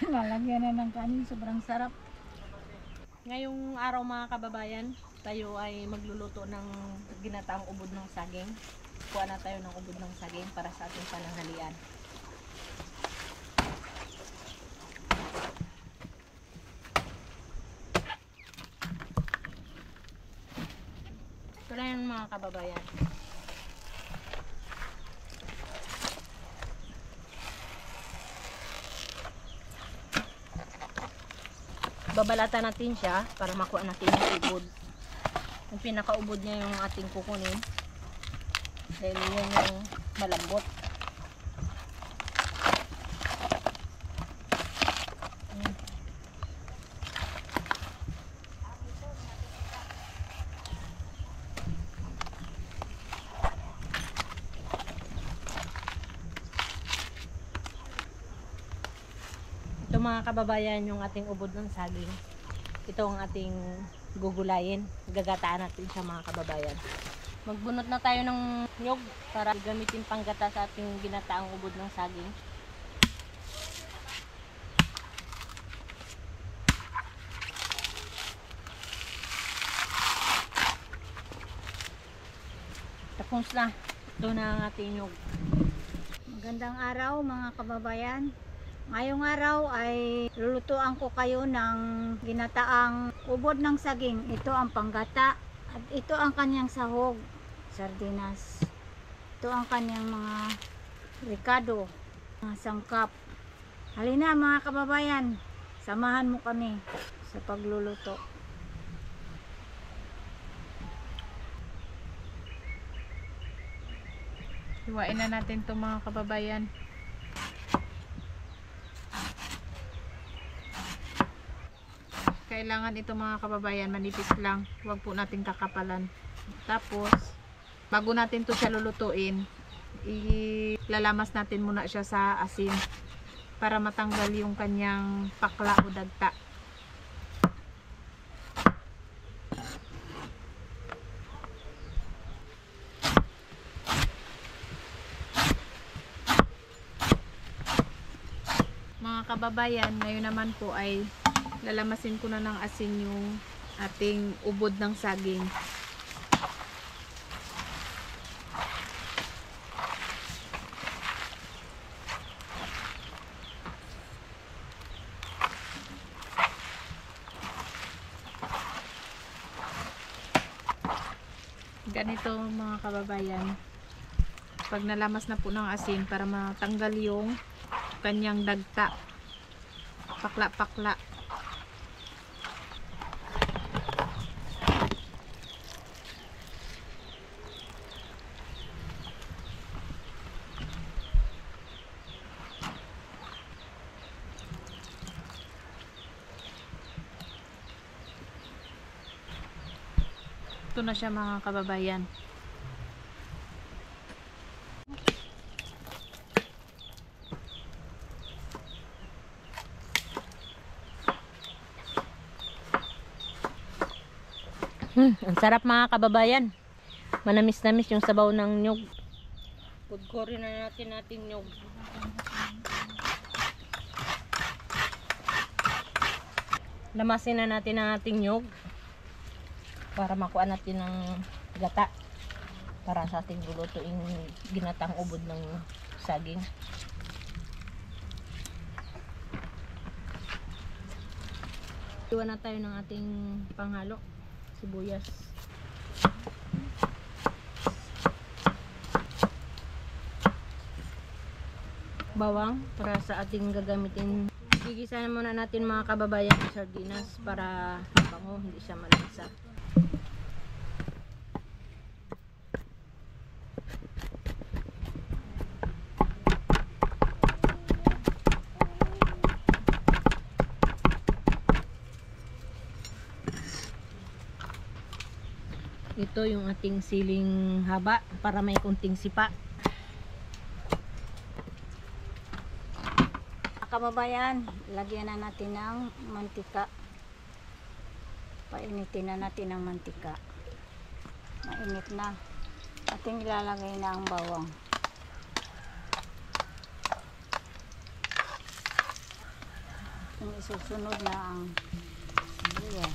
Lalagyan na ng kanin, sobrang sarap. Ngayong araw mga kababayan, tayo ay magluluto ng ginataang ubod ng saging. Kuha na tayo ng ubod ng saging para sa ating pananghalian. Ito na yan mga kababayan. Babalatan natin siya para makuha natin yung ubod. Yung pinakaubod niya yung ating kukunin. Dahil yun yung malambot. Ito mga kababayan, yung ating ubod ng saging. Ito ang ating gugulayin. Gagataan natin siya mga kababayan. Magbunot na tayo ng nyog para gamitin panggata sa ating ginataang ubod ng saging. Tapos na. Ito na ang ating nyog. Magandang araw mga kababayan. Ngayong araw ay lulutuan ko kayo ng ginataang ubod ng saging. Ito ang panggata at ito ang kanyang sahog, sardinas. Ito ang kanyang mga ricado, mga sangkap. Halina mga kababayan, samahan mo kami sa pagluluto. Hiwain na natin itong mga kababayan. Kailangan ito mga kababayan manipis lang, huwag po natin kakapalan. Tapos bago natin to siya lulutuin, ilalamas natin muna siya sa asin para matanggal yung kanyang pakla o dagta. Mga kababayan, ngayon naman po ay lalamasin ko na ng asin yung ating ubod ng saging. Ganito mga kababayan, pag nalamas na po ng asin para matanggal yung kanyang dagta, pakla-pakla. Ito na siya mga kababayan. Ang sarap mga kababayan. Manamis-namis yung sabaw ng nyog. Pudkorin na natin ating nyog. Lamasin na natin ang ating nyog para makuha natin ng gata para sa ating lulutuing ginatang ubod ng saging. Iwan na tayo ng ating panghalo, sibuyas, bawang para sa ating gagamitin. Gigisa na muna natin mga kababayan ng sardinas para mabango, hindi siya malasa. Ito yung ating siling haba para may kunting sipa. Kababayan, lagyan na natin ng mantika. Painitin na natin ang mantika. Mainit na. Ating ilalagay na ang bawang. Itong isusunod na ang luya.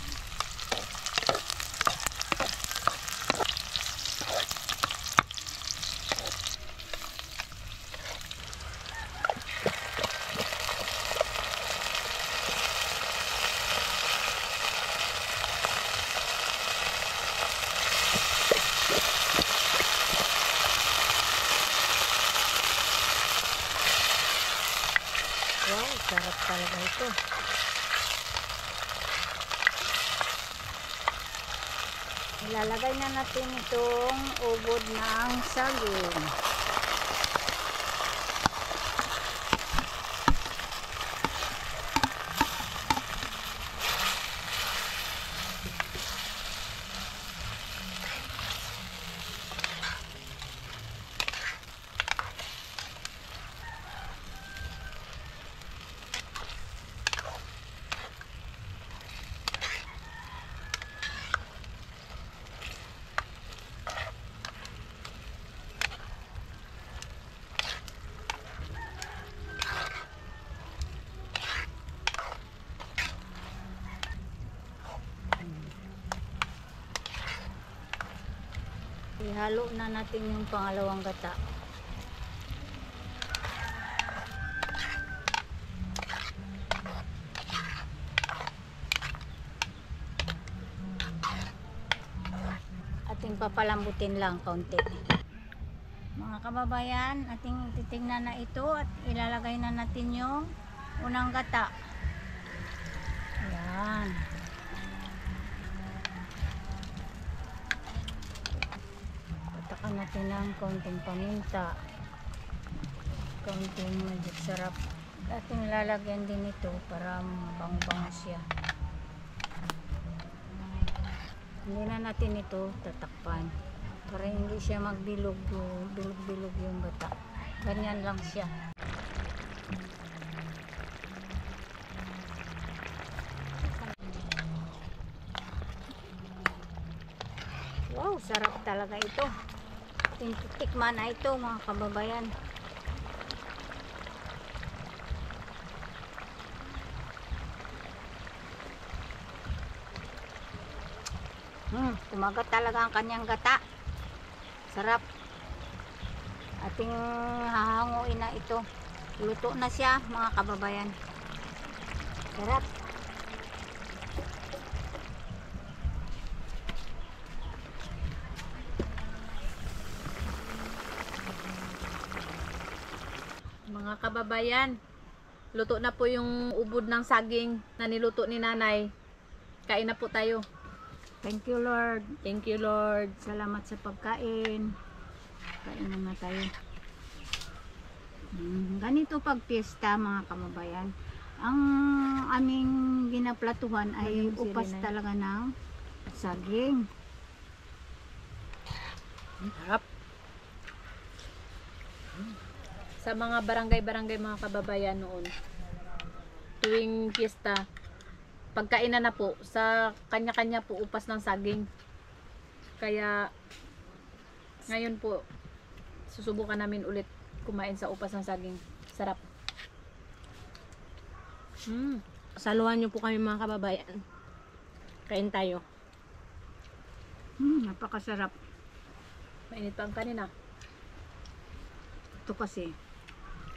Wow, sarap talaga ito. Ilalagay na natin itong ubod ng saging. Ihalo na natin yung pangalawang gata. Ating papalambutin lang kaunti. Mga kababayan, ating titingnan na ito at ilalagay na natin yung unang gata. Ayan. Patakan natin ng kaunting paminta. Kaunting magic sarap. Ating lalagyan din ito para mabang-bang siya. Hindi na natin ito tatakpan para hindi siya magbilog yung bata. Ganyan lang siya. Wow, sarap talaga ito. Tikman na ito mga kababayan. Kumagat talaga ang kanyang gata. Sarap. Ating hahanguin na ito. Luto na siya mga kababayan. Sarap. Mga kababayan, luto na po yung ubod ng saging na niluto ni nanay. Kain na po tayo. Thank you, Lord. Thank you, Lord. Salamat sa pagkain. Kain na tayo. Ganito pag piyesta mga kababayan. Ang aming ginaplatuhan ay upas talaga ng saging. Harap. Sa mga barangay-barangay mga kababayan noon, tuwing piyesta, pagkainan na po, sa kanya-kanya po upas ng saging. Kaya ngayon po, susubukan namin ulit kumain sa upas ng saging. Sarap. Saluhan niyo po kami mga kababayan. Kain tayo. Napakasarap. Mainit pa ang kanina. Ito kasi,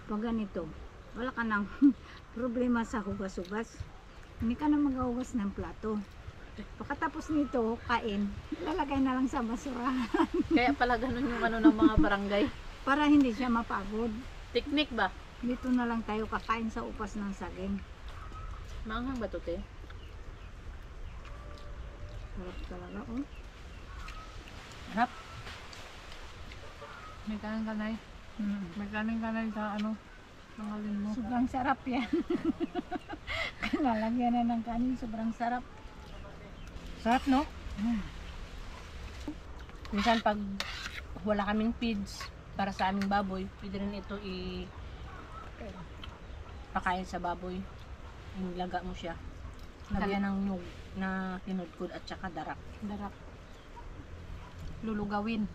pag ganito, wala ka nang problema sa hugas-hugas. Hindi ka na maghugas ng plato. Pagkatapos nito, kain, lalagay na lang sa basurahan. Kaya pala ganun yung ano ng mga barangay. Para hindi siya mapagod. Teknik ba? Dito na lang tayo kakain sa upas ng saging. Maanghang ba ito, te? Sarap talaga, oh. Harap. May kanin kanay. May kanin kanay sa ano, nangalin mo. Sobrang sarap yan. Lalagyan na ng kanin, sobrang sarap. Sarap, no? Minsan pag wala kaming feeds para sa aming baboy, pwede rin ito pakain sa baboy. Ilaga mo siya. Lagyan ng nyug na kinudkod at saka darak. Darak. Lulugawin.